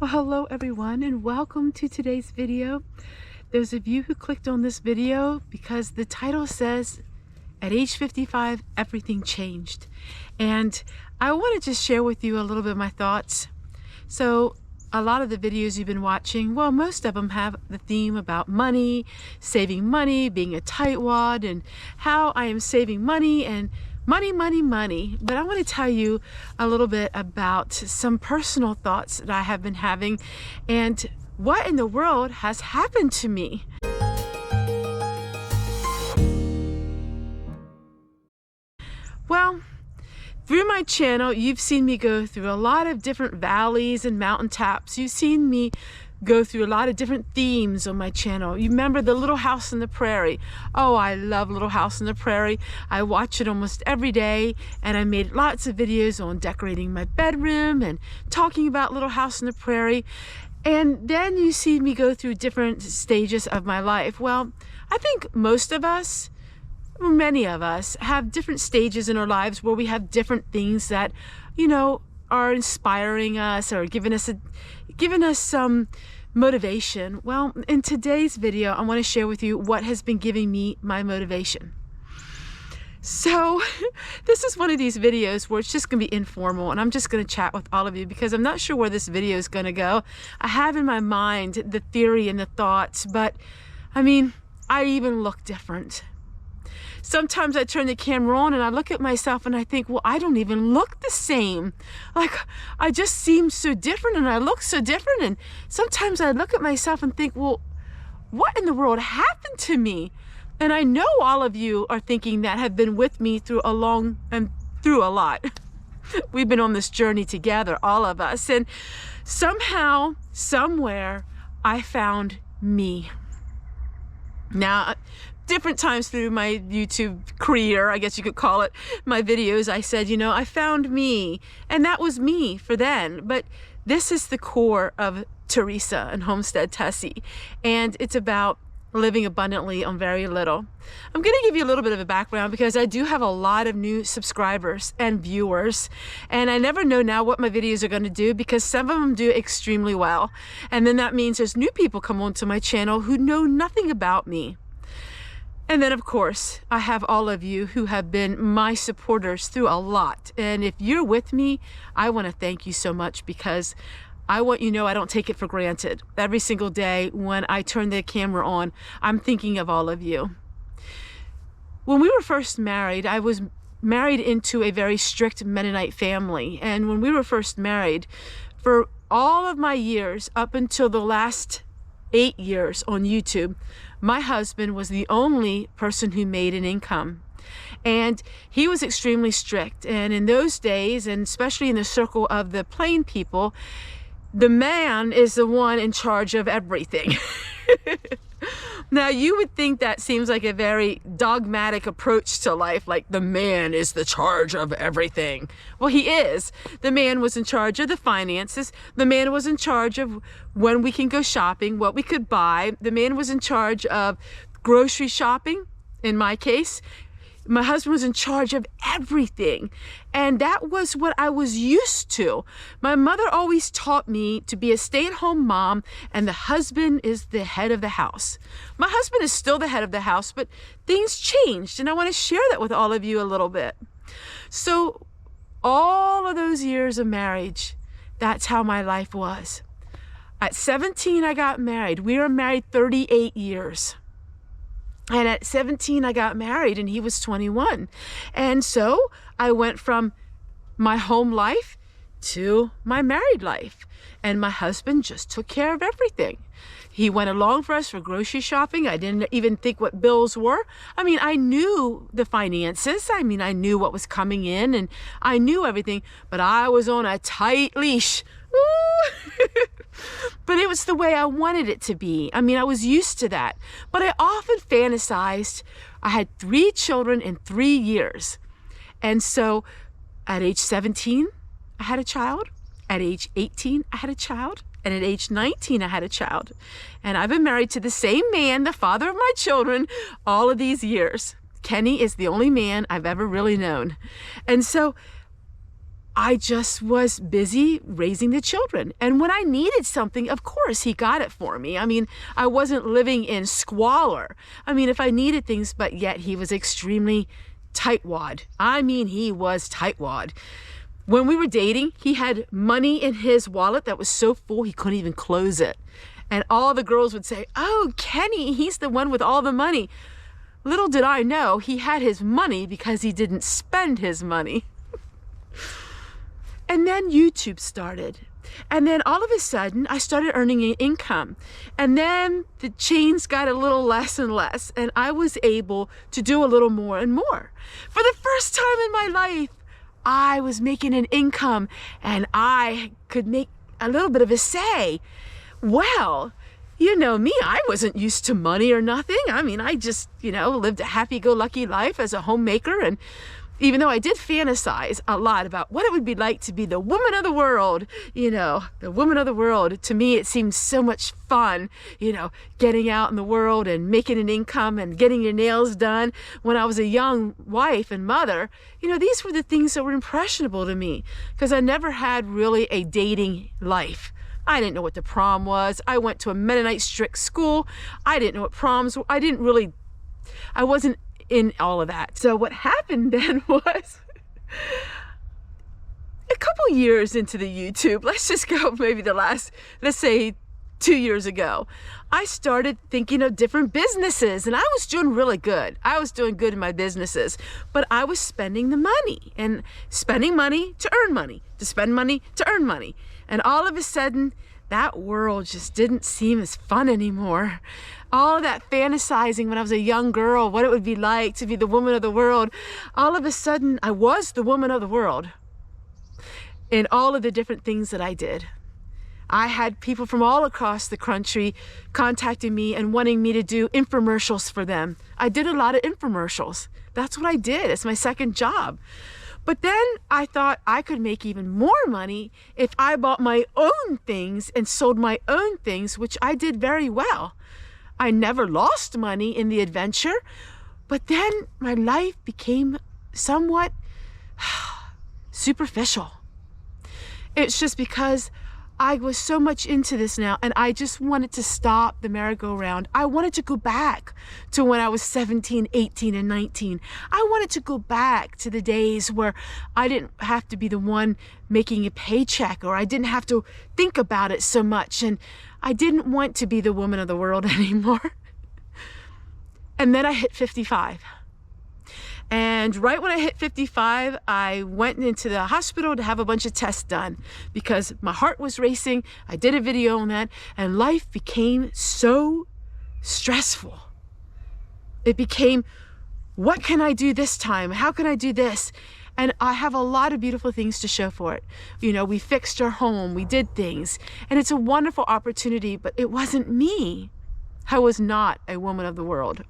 Well, hello everyone and welcome to today's video. Those of you who clicked on this video because the title says at age 55 everything changed, and I want to just share with you a little bit of my thoughts. So a lot of the videos you've been watching, well, most of them have the theme about money, saving money, being a tightwad, and how I am saving money and money. But I want to tell you a little bit about some personal thoughts that I have been having and what in the world has happened to me. Well, through my channel, you've seen me go through a lot of different valleys and mountaintops. You've seen me go through a lot of different themes on my channel. You remember the Little House on the Prairie. Oh, I love Little House on the Prairie. I watch it almost every day, and I made lots of videos on decorating my bedroom and talking about Little House on the Prairie. And then you see me go through different stages of my life. Well, I think most of us, many of us, have different stages in our lives where we have different things that, are inspiring us or giving us some motivation. Well, in today's video, I want to share with you what has been giving me my motivation. So this is one of these videos where it's just going to be informal, and I'm just going to chat with all of you because I'm not sure where this video is going to go. I have in my mind the theory and the thoughts, but I even look different. Sometimes I turn the camera on and I look at myself and I think, well, I don't even look the same. Like, I just seem so different and I look so different. And sometimes I look at myself and think, well, what in the world happened to me? And I know all of you are thinking that, have been with me through a lot. We've been on this journey together, all of us. And somehow, somewhere, I found me. Now, different times through my YouTube career, I guess you could call it, my videos, I said, I found me, and that was me for then. But this is the core of Teresa and Homestead Tessie, and it's about living abundantly on very little. I'm going to give you a little bit of a background because I do have a lot of new subscribers and viewers, and I never know now what my videos are going to do because some of them do extremely well, and then that means there's new people come onto my channel who know nothing about me. And then, of course, I have all of you who have been my supporters through a lot. And if you're with me, I want to thank you so much because I want you to know I don't take it for granted. Every single day when I turn the camera on, I'm thinking of all of you. When we were first married, I was married into a very strict Mennonite family. And when we were first married, for all of my years, up until the last 8 years on YouTube, my husband was the only person who made an income, and he was extremely strict. And in those days, and especially in the circle of the plain people, the man is the one in charge of everything. Now, you would think that seems like a very dogmatic approach to life, like the man is the charge of everything. Well, he is. The man was in charge of the finances. The man was in charge of when we can go shopping, what we could buy. The man was in charge of grocery shopping, in my case. My husband was in charge of everything, and that was what I was used to. My mother always taught me to be a stay-at-home mom, and the husband is the head of the house. My husband is still the head of the house, but things changed, and I want to share that with all of you a little bit. So all of those years of marriage, that's how my life was. At 17, I got married. We were married 38 years. And at 17, I got married, and he was 21. And so I went from my home life to my married life. And my husband just took care of everything. He went along for us for grocery shopping. I didn't even think what bills were. I knew the finances. I knew what was coming in, and I knew everything. But I was on a tight leash. But it was the way I wanted it to be. I was used to that. But I often fantasized. I had 3 children in 3 years. And so at age 17, I had a child. At age 18, I had a child. And at age 19, I had a child. And I've been married to the same man, the father of my children, all of these years. Kenny is the only man I've ever really known. And so I just was busy raising the children. And when I needed something, of course, he got it for me. I mean, I wasn't living in squalor. I mean, if I needed things, but yet he was extremely tightwad. I mean, he was tightwad. When we were dating, he had money in his wallet that was so full he couldn't even close it. And all the girls would say, "Oh, Kenny, he's the one with all the money." Little did I know he had his money because he didn't spend his money. And then YouTube started. And then all of a sudden, I started earning an income. And then the chains got a little less and less. And I was able to do a little more and more. For the first time in my life, I was making an income and I could make a little bit of a say. Well, you know me, I wasn't used to money or nothing. I mean, I just, lived a happy-go-lucky life as a homemaker. And even though I did fantasize a lot about what it would be like to be the woman of the world, the woman of the world, to me, it seemed so much fun, getting out in the world and making an income and getting your nails done. When I was a young wife and mother, these were the things that were impressionable to me because I never had really a dating life. I didn't know what the prom was. I went to a Mennonite strict school. I didn't know what proms were. I wasn't in all of that. So what happened then was a couple years into the YouTube, let's just go maybe let's say 2 years ago, I started thinking of different businesses and I was doing really good. I was doing good in my businesses, but I was spending the money and spending money to earn money, to spend money to earn money. And all of a sudden, that world just didn't seem as fun anymore. All of that fantasizing when I was a young girl, what it would be like to be the woman of the world. All of a sudden, I was the woman of the world in all of the different things that I did. I had people from all across the country contacting me and wanting me to do infomercials for them. I did a lot of infomercials. That's what I did. It's my second job. But then I thought I could make even more money if I bought my own things and sold my own things, which I did very well. I never lost money in the adventure, but then my life became somewhat superficial. It's just because I was so much into this now and I just wanted to stop the merry-go-round. I wanted to go back to when I was 17, 18, and 19. I wanted to go back to the days where I didn't have to be the one making a paycheck or I didn't have to think about it so much. And I didn't want to be the woman of the world anymore. And then I hit 55. And right when I hit 55, I went into the hospital to have a bunch of tests done because my heart was racing. I did a video on that and life became so stressful. It became, what can I do this time? How can I do this? And I have a lot of beautiful things to show for it. We fixed our home, we did things, and it's a wonderful opportunity, but it wasn't me. I was not a woman of the world.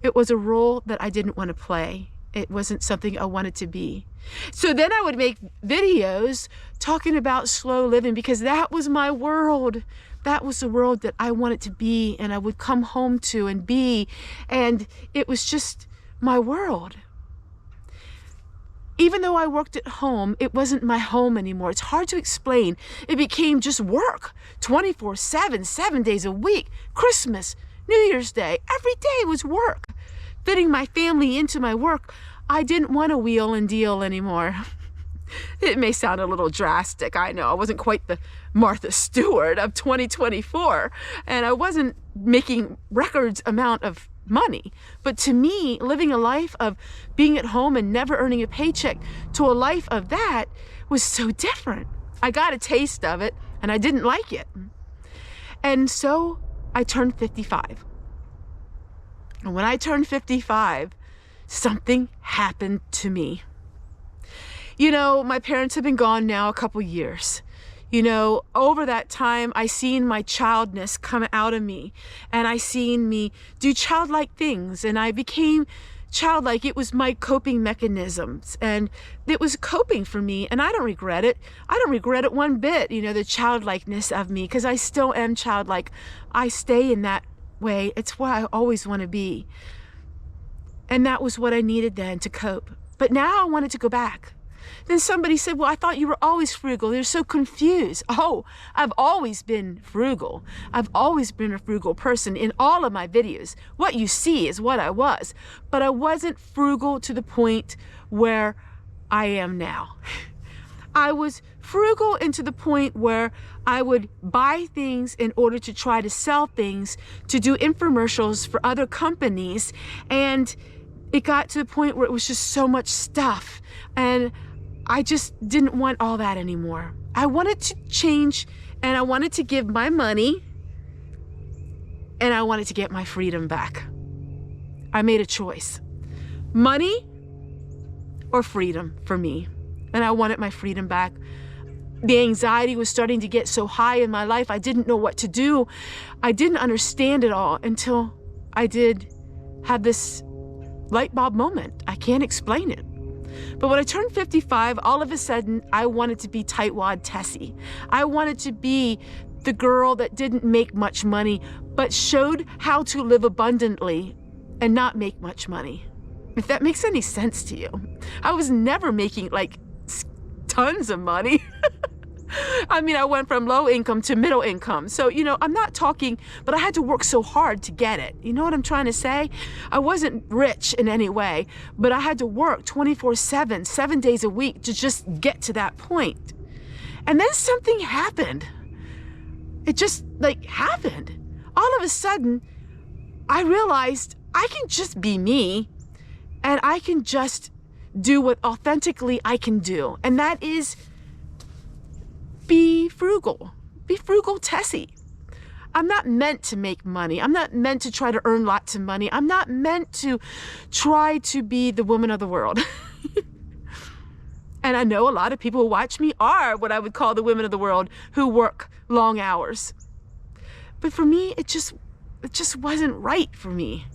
It was a role that I didn't want to play. It wasn't something I wanted to be. So then I would make videos talking about slow living because that was my world. That was the world that I wanted to be and I would come home to and be. And it was just my world. Even though I worked at home, it wasn't my home anymore. It's hard to explain. It became just work, 24/7, 7 days a week, Christmas, New Year's Day, every day was work. Fitting my family into my work, I didn't want to wheel and deal anymore. It may sound a little drastic, I know. I wasn't quite the Martha Stewart of 2024, and I wasn't making records amount of money. But to me, living a life of being at home and never earning a paycheck to a life of that was so different. I got a taste of it, and I didn't like it. And so I turned 55. And when I turned 55, something happened to me. My parents have been gone now a couple years. Over that time, I seen my childness come out of me and I seen me do childlike things and I became childlike. It was my coping mechanisms and it was coping for me and I don't regret it. I don't regret it one bit, the childlikeness of me because I still am childlike. I stay in that way. It's what I always want to be. And that was what I needed then to cope. But now I wanted to go back. Then somebody said, well, I thought you were always frugal. They're so confused. Oh, I've always been frugal. I've always been a frugal person in all of my videos. What you see is what I was, but I wasn't frugal to the point where I am now. I was frugal into the point where I would buy things in order to try to sell things, to do infomercials for other companies. And it got to the point where it was just so much stuff. And I just didn't want all that anymore. I wanted to change, and I wanted to give my money, and I wanted to get my freedom back. I made a choice. Money or freedom for me. And I wanted my freedom back. The anxiety was starting to get so high in my life, I didn't know what to do. I didn't understand it all until I did have this light bulb moment. I can't explain it. But when I turned 55, all of a sudden, I wanted to be Tightwad Tessie. I wanted to be the girl that didn't make much money, but showed how to live abundantly and not make much money. If that makes any sense to you. I was never making like tons of money. I mean, I went from low income to middle income. So, you know, I'm not talking, but I had to work so hard to get it. You know what I'm trying to say? I wasn't rich in any way, but I had to work 24/7, 7 days a week to just get to that point. And then something happened. It just like happened. All of a sudden, I realized I can just be me, and I can just do what authentically I can do. And that is be frugal. Be frugal Tessie. I'm not meant to make money. I'm not meant to try to earn lots of money. I'm not meant to try to be the woman of the world. And I know a lot of people who watch me are what I would call the women of the world, who work long hours. But for me, it just wasn't right for me.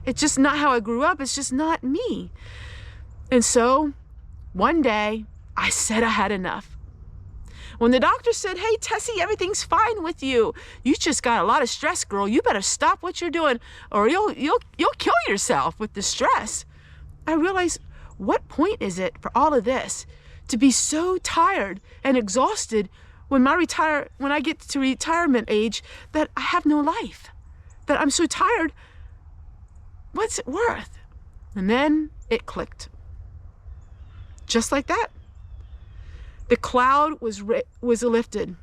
It's just not how I grew up. It's just not me. And so one day I said I had enough. When the doctor said, hey, Tessie, everything's fine with you. You just got a lot of stress, girl. You better stop what you're doing or you'll kill yourself with the stress. I realized, what point is it for all of this to be so tired and exhausted when I get to retirement age that I have no life, that I'm so tired? What's it worth? And then it clicked. Just like that. The cloud was lifted.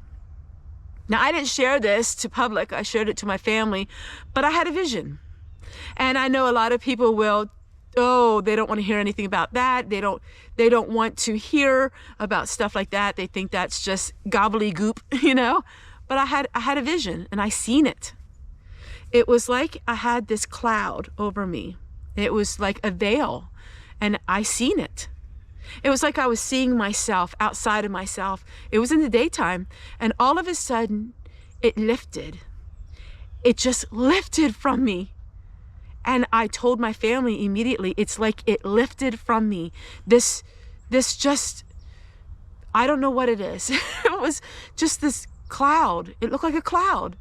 Now, I didn't share this to public. I shared it to my family, but I had a vision. And I know a lot of people will, oh, they don't want to hear anything about that. They don't want to hear about stuff like that. They think that's just gobbledygook, you know? But I had a vision, and I seen it. It was like I had this cloud over me. It was like a veil, and I seen it. It was like I was seeing myself outside of myself. It was in the daytime, and all of a sudden, it lifted. It just lifted from me. And I told my family immediately, it's like it lifted from me. This just, I don't know what it is. It was just this cloud. It looked like a cloud.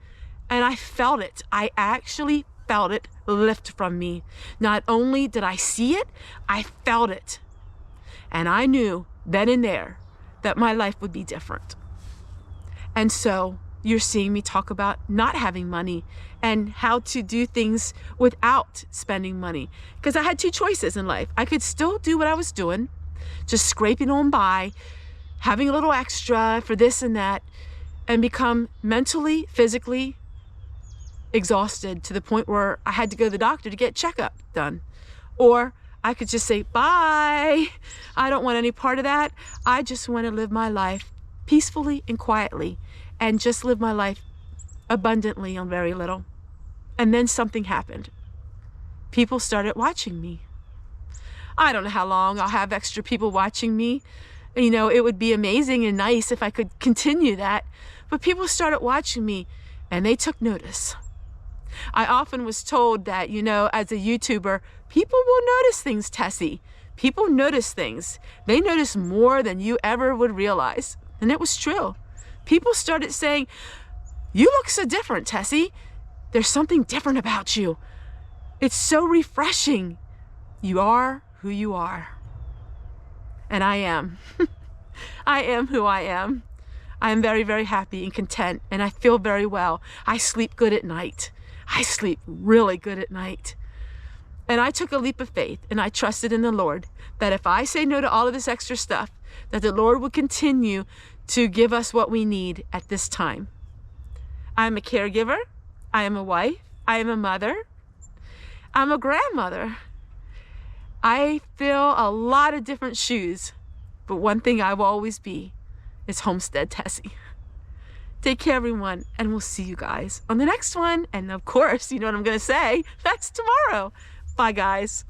And I felt it. I actually felt it lift from me. Not only did I see it, I felt it. And I knew then and there that my life would be different. And so you're seeing me talk about not having money and how to do things without spending money. Because I had two choices in life. I could still do what I was doing, just scraping on by, having a little extra for this and that, and become mentally, physically exhausted to the point where I had to go to the doctor to get checkup done. Or I could just say, bye. I don't want any part of that. I just want to live my life peacefully and quietly and just live my life abundantly on very little. And then something happened. People started watching me. I don't know how long I'll have extra people watching me. You know, it would be amazing and nice if I could continue that. But people started watching me and they took notice. I often was told that, you know, as a YouTuber, people will notice things, Tessie. People notice things. They notice more than you ever would realize. And it was true. People started saying, you look so different, Tessie. There's something different about you. It's so refreshing. You are who you are. And I am. I am who I am. I am very, very happy and content, and I feel very well. I sleep good at night. I sleep really good at night. And I took a leap of faith, and I trusted in the Lord that if I say no to all of this extra stuff, that the Lord would continue to give us what we need at this time. I'm a caregiver. I am a wife. I am a mother. I'm a grandmother. I fill a lot of different shoes, but one thing I will always be is Homestead Tessie. Take care, everyone, and we'll see you guys on the next one. And of course, you know what I'm going to say, that's tomorrow. Bye, guys.